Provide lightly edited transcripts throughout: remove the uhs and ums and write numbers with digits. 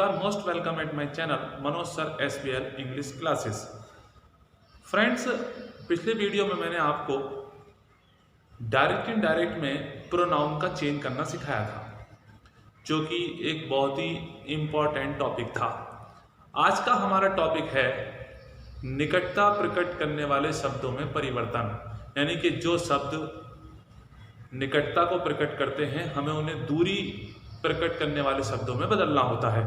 You are most welcome at my channel Manoj sir SBL English classes. Friends, पिछले video में मैंने आपको direct indirect में प्रोनाउन का चेंज करना सिखाया था, जो कि एक बहुत ही इम्पॉर्टेंट टॉपिक था। आज का हमारा टॉपिक है निकटता प्रकट करने वाले शब्दों में परिवर्तन, यानी कि जो शब्द निकटता को प्रकट करते हैं हमें उन्हें दूरी प्रकट करने वाले शब्दों में बदलना होता है।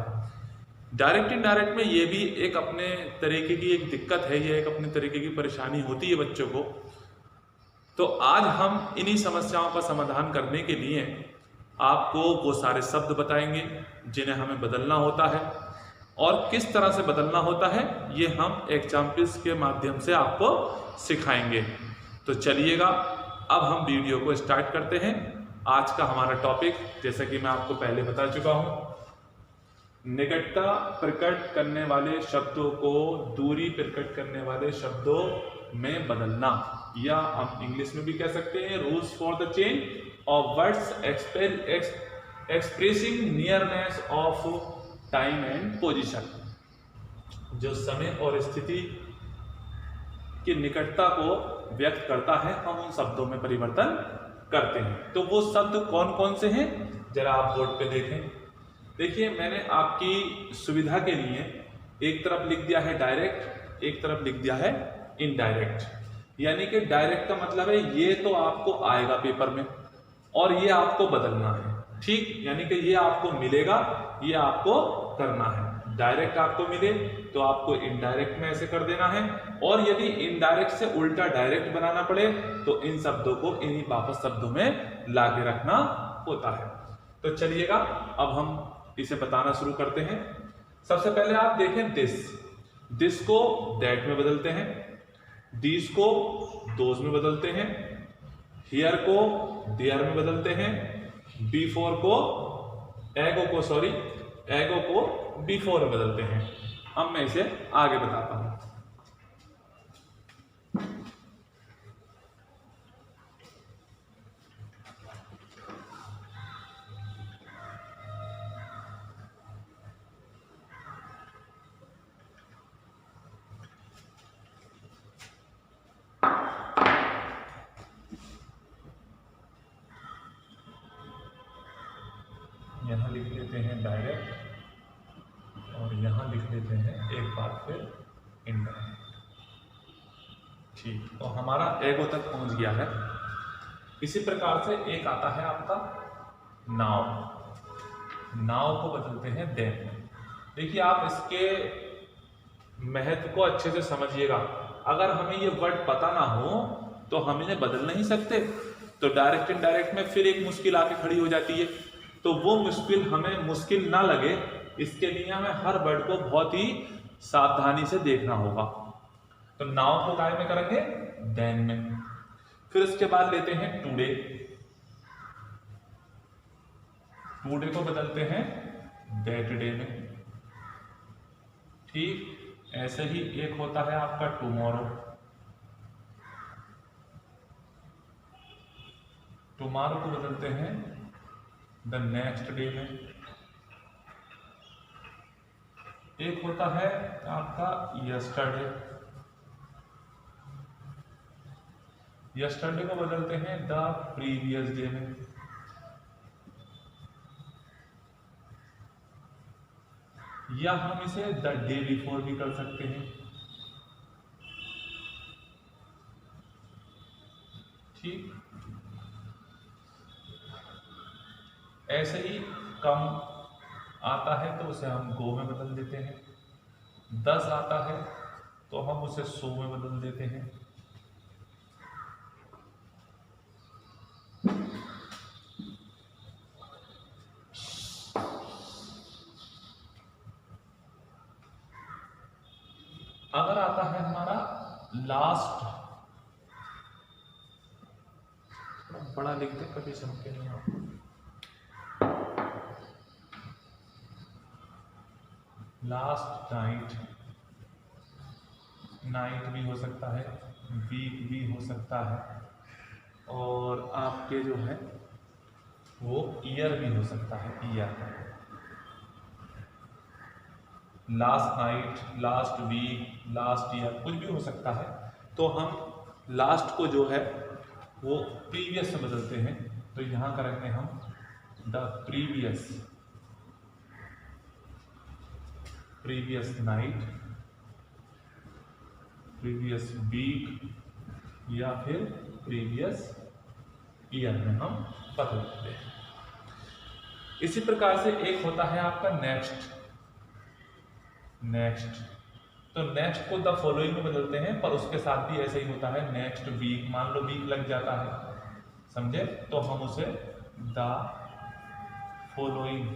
डायरेक्ट इनडायरेक्ट में ये भी एक अपने तरीके की एक दिक्कत है, ये एक अपने तरीके की परेशानी होती है बच्चों को। तो आज हम इन्हीं समस्याओं का समाधान करने के लिए आपको वो सारे शब्द बताएंगे जिन्हें हमें बदलना होता है, और किस तरह से बदलना होता है ये हम एग्जाम्पल्स के माध्यम से आपको सिखाएंगे। तो चलिएगा, अब हम वीडियो को स्टार्ट करते हैं। आज का हमारा टॉपिक, जैसा कि मैं आपको पहले बता चुका हूं, निकटता प्रकट करने वाले शब्दों को दूरी प्रकट करने वाले शब्दों में बदलना, या हम इंग्लिश में भी कह सकते हैं rules for the change of words expressing nearness of time and position. जो समय और स्थिति की निकटता को व्यक्त करता है, हम उन शब्दों में परिवर्तन करते हैं। तो वो शब्द कौन कौन से हैं, जरा आप बोर्ड पे देखें। देखिए, मैंने आपकी सुविधा के लिए एक तरफ लिख दिया है डायरेक्ट, एक तरफ लिख दिया है इनडायरेक्ट। यानी कि डायरेक्ट का मतलब है ये तो आपको आएगा पेपर में और ये आपको बदलना है, ठीक। यानी कि ये आपको मिलेगा, ये आपको करना है। डायरेक्ट आपको मिले तो आपको इनडायरेक्ट में ऐसे कर देना है, और यदि इनडायरेक्ट से उल्टा डायरेक्ट बनाना पड़े तो इन शब्दों को इन्हीं वापस शब्दों में लाके रखना होता है। तो चलिएगा, अब हम इसे बताना शुरू करते हैं। सबसे पहले आप देखें दिस को दैट में बदलते हैं, दीज को दोज में बदलते हैं, हियर को देयर में बदलते हैं, बिफोर को एगो को बिफोर में बदलते हैं। अब मैं इसे आगे बताता हूं। यहां लिख लेते हैं डायरेक्ट, और यहां लिख लेते हैं एक बार फिर इनडायरेक्ट, ठीक। तो हमारा एगो तक पहुंच गया है। इसी प्रकार से एक आता है आपका नाव को बदलते हैं देन में। देखिए, आप इसके महत्व को अच्छे से समझिएगा। अगर हमें ये वर्ड पता ना हो तो हम इन्हें बदल नहीं सकते, तो डायरेक्ट इनडायरेक्ट में फिर एक मुश्किल आके खड़ी हो जाती है। तो वो हमें मुश्किल ना लगे, इसके लिए हमें हर वर्ड को बहुत ही सावधानी से देखना होगा। तो नाउ को काय में करेंगे, देन में। फिर उसके बाद लेते हैं टुडे को बदलते हैं दैट डे में, ठीक। ऐसे ही एक होता है आपका टुमारो को बदलते हैं द नेक्स्ट डे में। एक होता है आपका यस्टरडे को बदलते हैं द प्रीवियस डे में। या हम इसे द डे बिफोर भी कर सकते हैं, ठीक। ऐसे ही कम आता है तो उसे हम गो में बदल देते हैं, 10 आता है तो हम उसे सो में बदल देते हैं। अगर आता है हमारा लास्ट, बड़ा लिखते कभी समझ नहीं आपको, लास्ट नाइट भी हो सकता है, वीक भी हो सकता है, और आपके जो है वो ईयर भी हो सकता है, year. Last night, last week, last year, कुछ भी हो सकता है। तो हम लास्ट को जो है वो प्रीवियस से बदलते हैं। तो यहाँ करेंगे हम the previous night, previous week या फिर प्रीवियस ईयर में हम बदल देते हैं। इसी प्रकार से एक होता है आपका नेक्स्ट। तो नेक्स्ट को द फॉलोइंग में बदलते हैं, पर उसके साथ भी ऐसे ही होता है। नेक्स्ट वीक, मान लो वीक लग जाता है, समझे, तो हम उसे द फॉलोइंग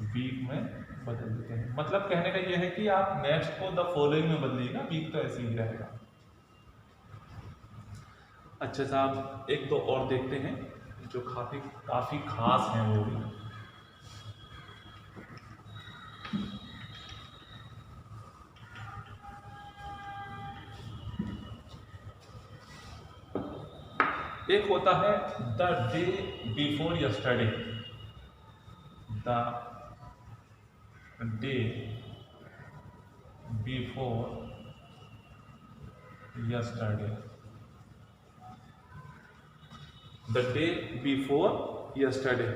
वीक में बदल देते हैं। मतलब कहने का यह है कि आप नेक्स्ट को द फॉलोइंग में बदलिएगा, वीक तो ऐसे ही रहेगा। अच्छा साहब, एक दो और देखते हैं जो काफी खास हैं वो भी। एक होता है the day before yesterday, the day before yesterday, the day before yesterday.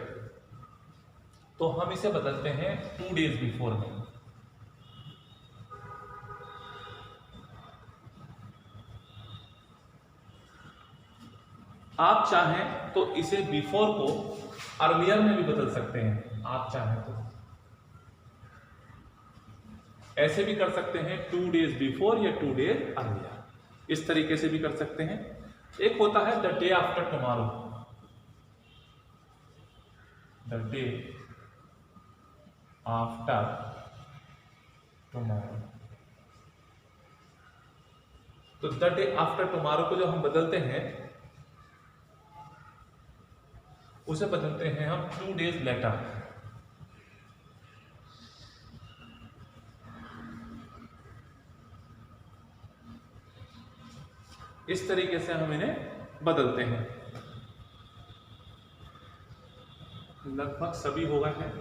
तो हम इसे बदलते हैं 2 days बिफोर में। आप चाहें तो इसे बिफोर को अर्लियर में भी बदल सकते हैं, आप चाहें तो ऐसे भी कर सकते हैं 2 days बिफोर या 2 days अर्लियर, इस तरीके से भी कर सकते हैं। एक होता है the day after tomorrow, the day after tomorrow. तो द डे आफ्टर टुमारो को जो हम बदलते हैं उसे बदलते हैं हम 2 days लेटर। इस तरीके से हम इन्हें बदलते हैं। लगभग सभी हो गए हैं।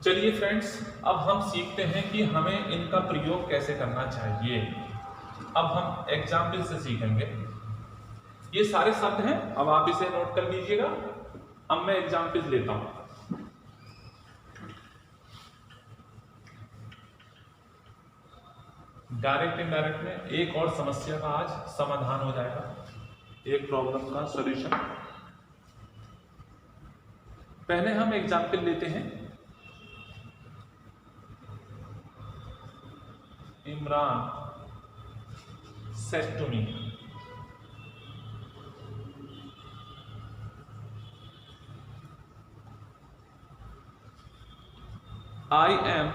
चलिए फ्रेंड्स, अब हम सीखते हैं कि हमें इनका प्रयोग कैसे करना चाहिए। अब हम एग्जाम्पल से सीखेंगे। ये सारे शब्द हैं, अब आप इसे नोट कर लीजिएगा। अब मैं एग्जाम्पल लेता हूं। डायरेक्ट इनडायरेक्ट में एक और समस्या का आज समाधान हो जाएगा, एक प्रॉब्लम का सॉल्यूशन। पहले हम एग्जाम्पल लेते हैं। Imran said to me, I am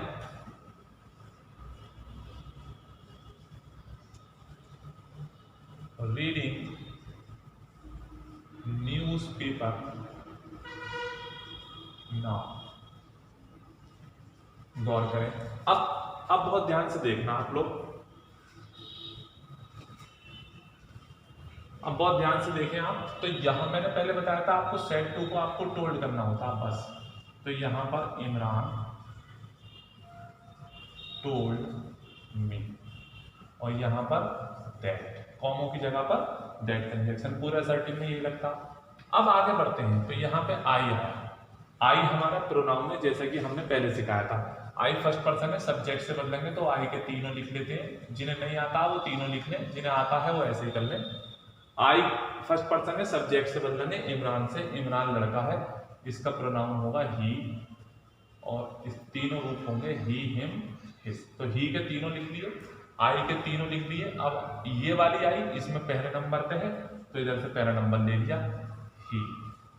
reading newspaper now। गौर करें। अब बहुत ध्यान से देखना आप लोग, अब बहुत ध्यान से देखें आप। तो यहां मैंने पहले बताया था आपको सेड टू को आपको टोल्ड करना होता है बस। तो यहां पर इमरान टोल्ड मी, और यहां पर दैट, कॉमो की जगह पर दैट कंजक्शन पूरा असर्टिव में ये लगता। अब आगे बढ़ते हैं। तो यहाँ पे आई है, आई हमारा प्रोनाउन है, जैसा कि हमने पहले सिखाया था। आई फर्स्ट पर्सन है, सब्जेक्ट से बदलेंगे तो आई के तीनों लिख लेते हैं। जिन्हें नहीं आता वो तीनों लिख लें, जिन्हें आता है वो ऐसे ही कर लें। आई फर्स्ट पर्सन है, सब्जेक्ट से बदलेंगे इमरान से। इमरान लड़का है, इसका प्रोनाउन होगा ही, और इस तीनों रूप होंगे ही, हिम, हिज। तो ही के तीनों लिख लिए, आई के तीनों लिख लिए। अब ये वाली आई इसमें पहले नंबर पे है, तो इधर से पहला नंबर ले लिया ही।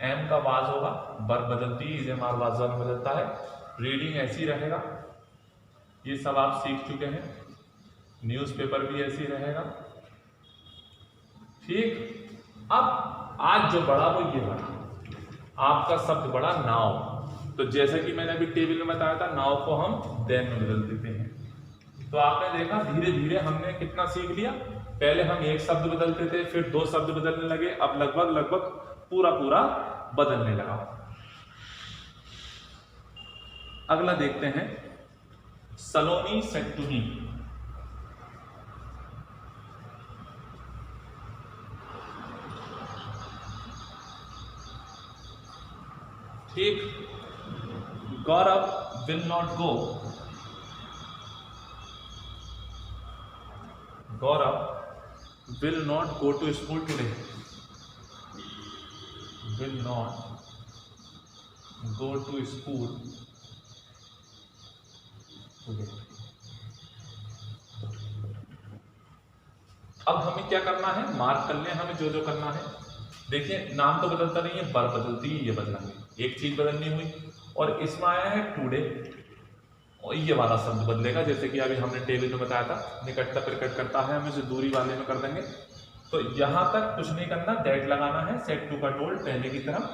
एम का वाज होगा, वर्ब बदलती है, इसे मार वाजा में बदलता है। रीडिंग ऐसी रहेगा, ये सब आप सीख चुके हैं। न्यूज़पेपर भी ऐसी रहेगा, ठीक। अब आज जो बड़ा वो ये बड़ा, आपका शब्द बड़ा नाव। तो जैसा कि मैंने अभी टेबल में बताया था, नाव को हम देन में बदल देते हैं। तो आपने देखा धीरे धीरे हमने कितना सीख लिया। पहले हम एक शब्द बदलते थे, फिर 2 शब्द बदलने लगे, अब लगभग पूरा बदलने लगा। अगला देखते हैं, सलोनी सेड टू मी। ठीक, Gaurav will not go, Gaurav will not go to school today, will not go to school today. अब हमें क्या करना है, मार्क कर लें हमें जो जो करना है। देखिए नाम तो बदलता नहीं है, वर्ब बदलती है, ये बदलेंगे, एक चीज बदलनी हुई। और इसमें आया है टुडे, और ये वाला शब्द बदलेगा, जैसे कि अभी हमने टेबल में बताया था, निकटता प्रकट करता है, हम इसे दूरी वाले में कर देंगे। तो यहां तक कुछ नहीं करना, दैट लगाना है, सेट टू का टोल्ड पहले की तरह,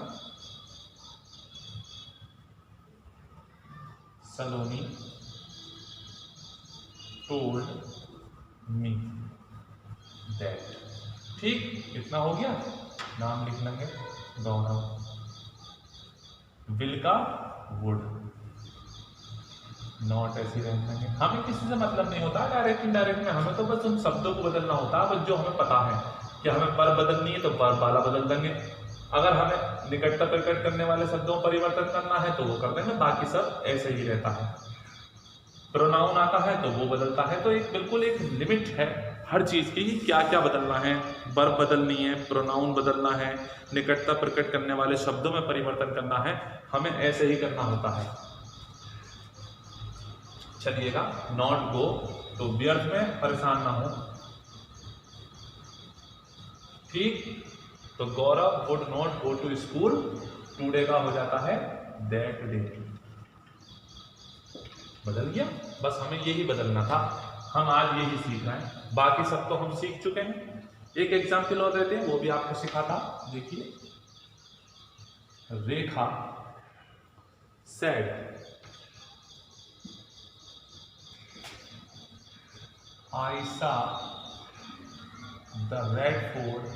सलोनी टोल्ड मी दैट। ठीक, इतना हो गया। नाम लिख लेंगे गौरव, विल का वुड, नॉट ऐसी रख लेंगे। हमें किसी से मतलब नहीं होता डायरेक्ट इनडायरेक्ट में, हमें तो बस उन शब्दों को बदलना होता है। बस जो हमें पता है कि हमें वर्ब बदलनी है तो वर्ब वाला बदल देंगे, अगर हमें निकटता प्रकट करने वाले शब्दों में परिवर्तन करना है तो वो कर देंगे, बाकी सब ऐसे ही रहता है। प्रोनाउन आता है तो वो बदलता है। तो एक बिल्कुल एक लिमिट है हर चीज की, क्या क्या बदलना है, वर्ब बदलनी है, प्रोनाउन बदलना है, निकटता प्रकट करने वाले शब्दों में परिवर्तन करना है, हमें ऐसे ही करना होता है। चलिएगा, नॉट गो तो व्यर्थ में परेशान ना हो। ठीक, तो Gaurav would not go to school today का हो जाता है दैट डे। बदल गया, बस हमें यही बदलना था, हम आज यही सीख रहे हैं, बाकी सब तो हम सीख चुके हैं। एक एग्जाम्पल और देते हैं, वो भी आपको सिखाता। देखिए, रेखा said I saw the red fort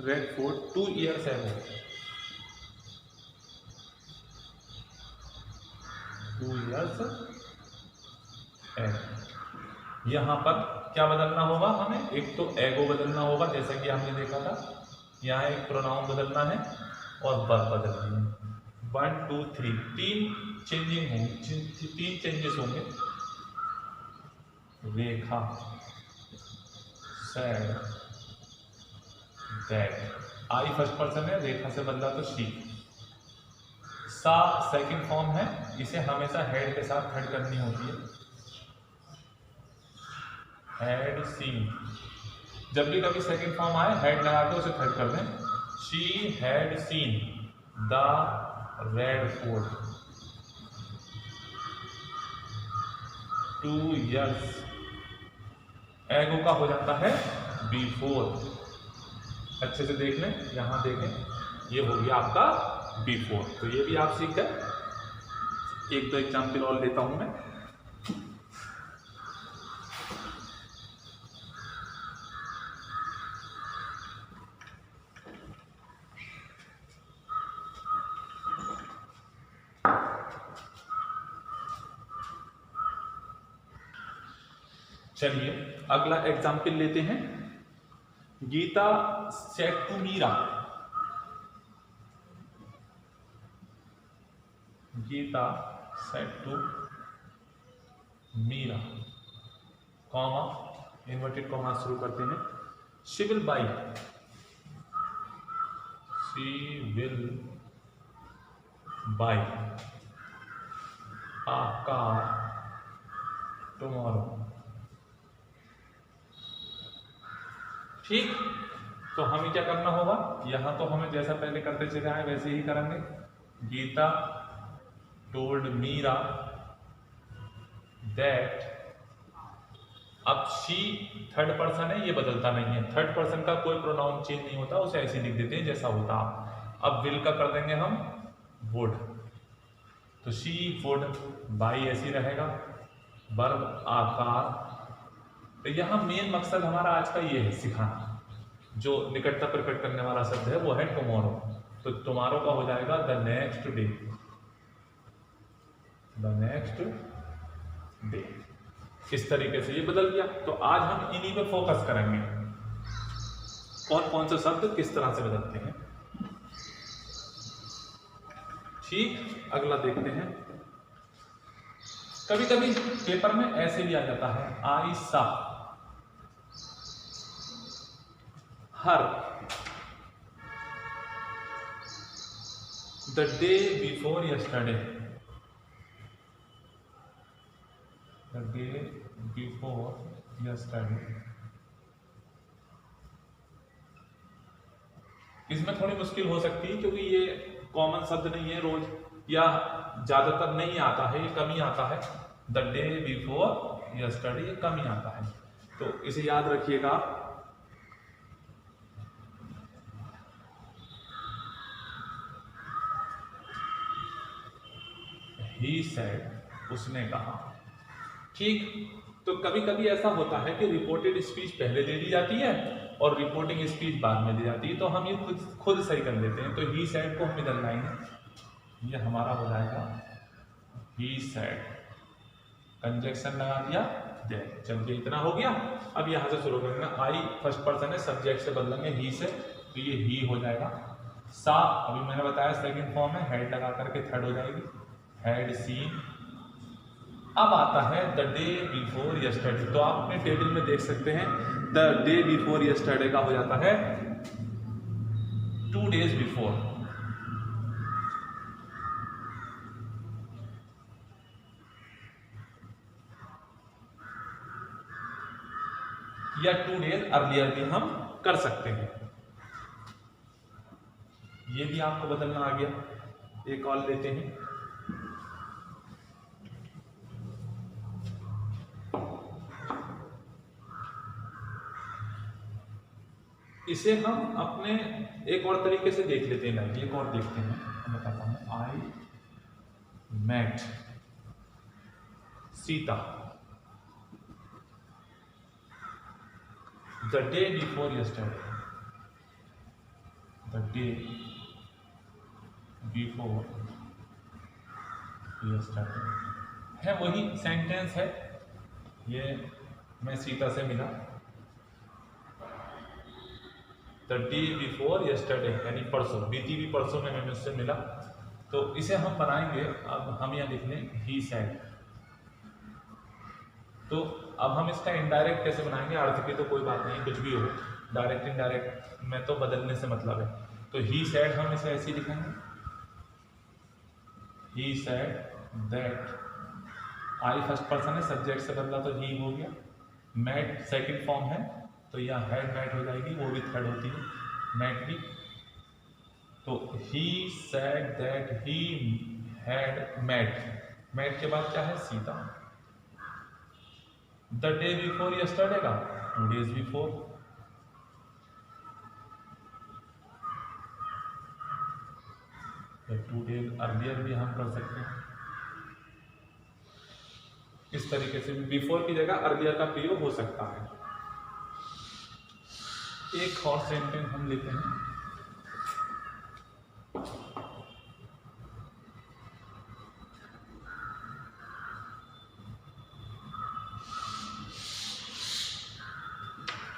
Red Fort 2 years ago. 2 years ago. यहाँ पर क्या बदलना होगा हमें, एक तो एगो बदलना होगा जैसा कि हमने देखा था, यहाँ एक प्रोनाउन बदलना है और वर्ब बदलना है। 1 2 3 तीन चेंजिंग होंगे, तीन चेंजेस होंगे। Rekha said that, I first person है, रेखा से बदला तो शी। सा सेकंड फॉर्म है, इसे हमेशा हेड के साथ थर्ड करनी होती है। हैड सीन, जब भी कभी सेकंड फॉर्म आए हेड लगा के उसे थर्ड कर दें। She had seen the red fort 2 years। एगो का हो जाता है बिफोर। अच्छे से देख लें, यहां देखें, ये हो गया आपका बिफोर। तो ये भी आप सीख गए। एक दो एग्जाम्पल और लेता हूं मैं। चलिए अगला एग्जाम्पल लेते हैं। Geeta said to Meera, Geeta said to Meera, comma inverted comma शुरू करते हैं। She will buy, she will buy a car tomorrow। ठीक, तो हमें क्या करना होगा, यहां तो हमें जैसा पहले करते चले आए वैसे ही करेंगे। गीता टोल्ड मीरा दैट, अब शी थर्ड पर्सन है, ये बदलता नहीं है, थर्ड पर्सन का कोई प्रोनाउन चेंज नहीं होता, उसे ऐसे लिख देते हैं जैसा होता। अब विल का कर देंगे हम वुड, तो शी वुड बाई ऐसी रहेगा, वर्ब आकार। तो यहाँ मेन मकसद हमारा आज का ये है सिखाना, जो निकटता प्रकट करने वाला शब्द है वो है टुमारो। तो टुमारो का हो जाएगा the next day, the next day. इस तरीके से ये बदल गया। तो आज हम इन्हीं पे फोकस करेंगे, कौन कौन से शब्द किस तरह से बदलते हैं। ठीक, अगला देखते हैं। कभी कभी पेपर में ऐसे भी आ जाता है, I saw, her, the day before yesterday, the day before yesterday. इसमें थोड़ी मुश्किल हो सकती है क्योंकि ये कॉमन शब्द नहीं है, रोज या ज्यादातर नहीं आता है, ये कम ही आता है। द डे बिफोर यस्टरडे ये कम ही आता है, तो इसे याद रखिएगा। ही सेड, उसने कहा। ठीक, तो कभी कभी ऐसा होता है कि रिपोर्टेड स्पीच पहले दे दी जाती है और रिपोर्टिंग स्पीच बाद में दी जाती है, तो हम ये खुद सही कर लेते हैं। तो ही सेड को हम इधर लाएंगे, ये हमारा हो जाएगा ही सेड, कंजक्शन लगा दिया दैट। चलिए इतना हो गया। अब यहाँ से शुरू करेंगे। आई फर्स्ट पर्सन है, सब्जेक्ट से बदलेंगे ही से, तो ये ही हो जाएगा। सा अभी मैंने बताया सेकंड फॉर्म है, हेड लगा करके थर्ड हो जाएगी, हैड सीन। अब आता है द डे बिफोर यस्टरडे, तो आप अपने टेबल में देख सकते हैं द डे बिफोर यस्टरडे का हो जाता है 2 days बिफोर। या 2 days अर्लियर भी हम कर सकते हैं, ये भी आपको बदलना आ गया। एक और लेते हैं, इसे हम अपने एक और तरीके से देख लेते हैं। एक और देखते हैं, मैं बताता हूं। I met Sita the day before yesterday, the day before yesterday है, वही सेंटेंस है। ये मैं सीता से मिला, द डे बिफोर यस्टरडे यानी परसों, बीती हुई परसों में मैं उससे मिला। तो इसे हम बनाएंगे, अब हम यहाँ लिख लें ही सेड। तो अब हम इसका इनडायरेक्ट कैसे बनाएंगे, अर्थ की तो कोई बात नहीं, कुछ भी हो, डायरेक्ट इनडायरेक्ट में तो बदलने से मतलब है। तो ही सेड हम इसे ऐसे ही लिखेंगे, ही said that. I first person है, सब्जेक्ट से बदला तो ही हो गया। मैट सेकंड फॉर्म है, तो यहाँ हैड मैट हो जाएगी, वो भी थर्ड होती है, मैट भी। तो he said that he had met, met के बाद क्या है, Sita. The day before yesterday का 2 days बिफोर। तो 2 days अर्लियर भी हम कर सकते हैं। इस तरीके से बिफोर की जगह अर्लियर का प्रयोग हो सकता है। एक और सेंटेंस हम लेते हैं,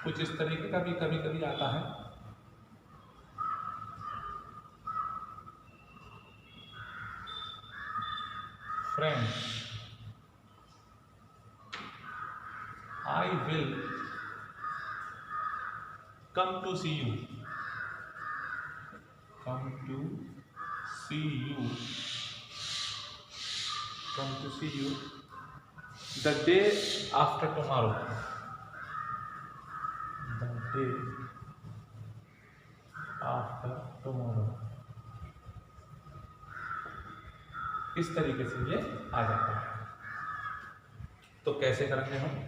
कुछ इस तरीके का भी कभी कभी आता है। Friend, I will come to see you, come to see you, come to see you the day after tomorrow, the day after tomorrow। इस तरीके से ये आ जाता है। तो कैसे करेंगे हम,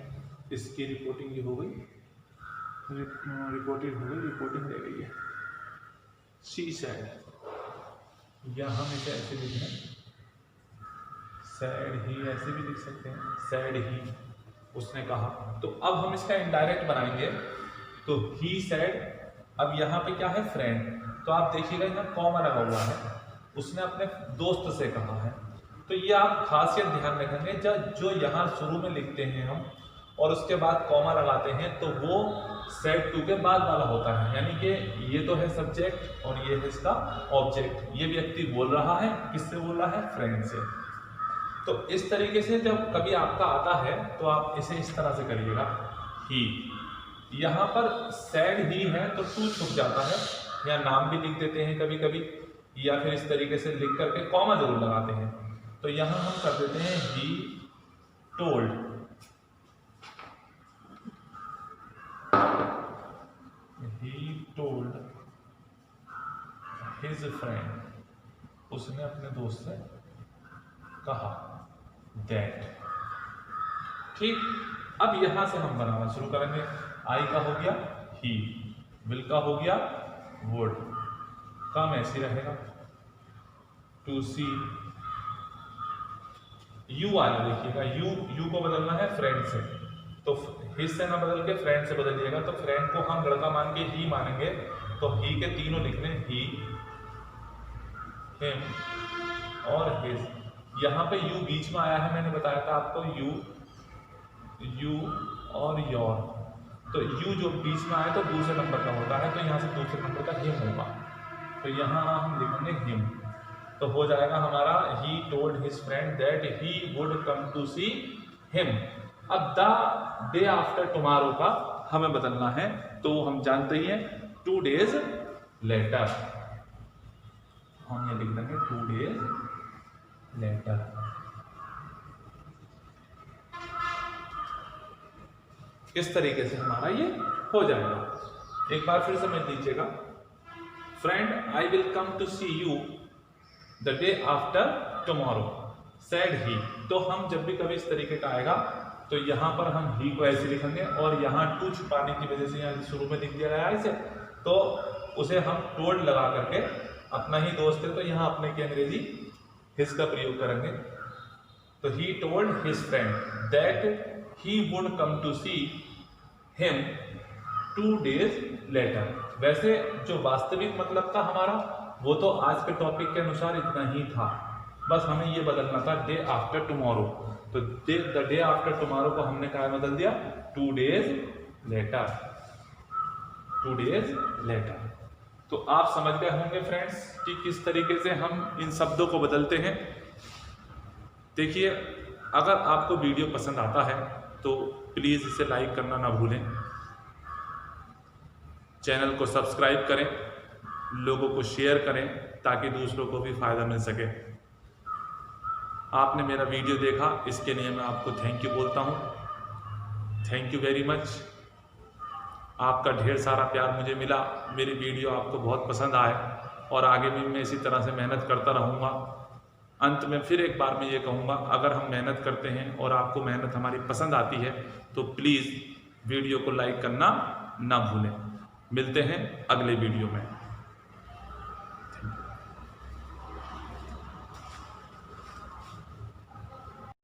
इसकी रिपोर्टिंग भी हो गई, रिपोर्टेड हो गई, रिपोर्टिंग रह गई है। शी सैड, या हम इसे ऐसे लिख रहे हैं, सैड ही, ऐसे भी लिख सकते हैं, सैड ही, उसने कहा। तो अब हम इसका इनडायरेक्ट बनाएंगे, तो ही सैड। अब यहाँ पे क्या है, फ्रेंड, तो आप देखिएगा यहाँ कॉमा लगा हुआ है, उसने अपने दोस्त से कहा है। तो ये आप खासियत ध्यान रखेंगे, जब जो यहाँ शुरू में लिखते हैं हम और उसके बाद कॉमा लगाते हैं तो वो सेड टू के बाद वाला होता है, यानी कि ये तो है सब्जेक्ट और ये है इसका ऑब्जेक्ट। ये व्यक्ति बोल रहा है, किससे बोल रहा है? फ्रेंड से। तो इस तरीके से जब कभी आपका आता है तो आप इसे इस तरह से करिएगा, ही। यहाँ पर सैड ही है तो टू छुप जाता है, या नाम भी लिख देते हैं कभी कभी, या फिर इस तरीके से लिख करके कॉमा जरूर लगाते हैं। तो यहाँ हम कर देते हैं ही टोल्ड, हिज फ्रेंड, उसने अपने दोस्त से कहा, दैट। ठीक, अब यहां से हम बनाना शुरू करेंगे। आई का हो गया ही, विल का हो गया वुड, काम ऐसे रहेगा। टू सी, यू आया, देखिएगा यू को बदलना है फ्रेंड से, तो हिज से ना बदल के फ्रेंड से बदलिएगा। तो फ्रेंड को हम लड़का मान के ही मानेंगे, तो ही के तीनों लिखने, ही, हिम और हिज। यहाँ पे यू बीच में आया है, मैंने बताया था आपको, यू और योर। तो यू जो बीच में आया तो दूसरे नंबर का होता है, तो यहाँ से दूसरे नंबर का हिम होगा, तो यहाँ हम लिखेंगे हिम। तो हो जाएगा हमारा he told his friend that he would come to see him. अब द डे आफ्टर टुमारो का हमें बदलना है, तो हम जानते ही हैं 2 days लेटर, हम ये लिख देंगे 2 days लेटर। इस तरीके से हमारा ये हो जाएगा। एक बार फिर समझ लीजिएगा, friend I will come to see you the day after tomorrow, said he. तो हम जब भी कभी इस तरीके का आएगा तो यहाँ पर हम ही को ऐसे लिखेंगे, और यहाँ टू छुपाने की वजह से यहाँ शुरू में लिख दिया गया है इसे, तो उसे हम टोल्ड लगा करके, अपना ही दोस्त है तो यहाँ अपने की अंग्रेजी हिज का प्रयोग करेंगे। तो he told his friend that he would come to see him 2 days later. वैसे जो वास्तविक मतलब था हमारा, वो तो आज के टॉपिक के अनुसार इतना ही था, बस हमें ये बदलना था डे आफ्टर टुमारो। तो द डे आफ्टर टुमारो को हमने क्या बदल दिया? 2 days लेटर, 2 days लेटर। तो आप समझ गए होंगे फ्रेंड्स कि किस तरीके से हम इन शब्दों को बदलते हैं। देखिए, अगर आपको वीडियो पसंद आता है तो प्लीज़ इसे लाइक करना ना भूलें, चैनल को सब्सक्राइब करें, लोगों को शेयर करें ताकि दूसरों को भी फ़ायदा मिल सके। आपने मेरा वीडियो देखा, इसके लिए मैं आपको थैंक यू बोलता हूँ। Thank you very much. आपका ढेर सारा प्यार मुझे मिला, मेरी वीडियो आपको बहुत पसंद आए, और आगे भी मैं इसी तरह से मेहनत करता रहूँगा। अंत में फिर एक बार मैं ये कहूँगा, अगर हम मेहनत करते हैं और आपको मेहनत हमारी पसंद आती है तो प्लीज़ वीडियो को लाइक करना ना भूलें। मिलते हैं अगले वीडियो में।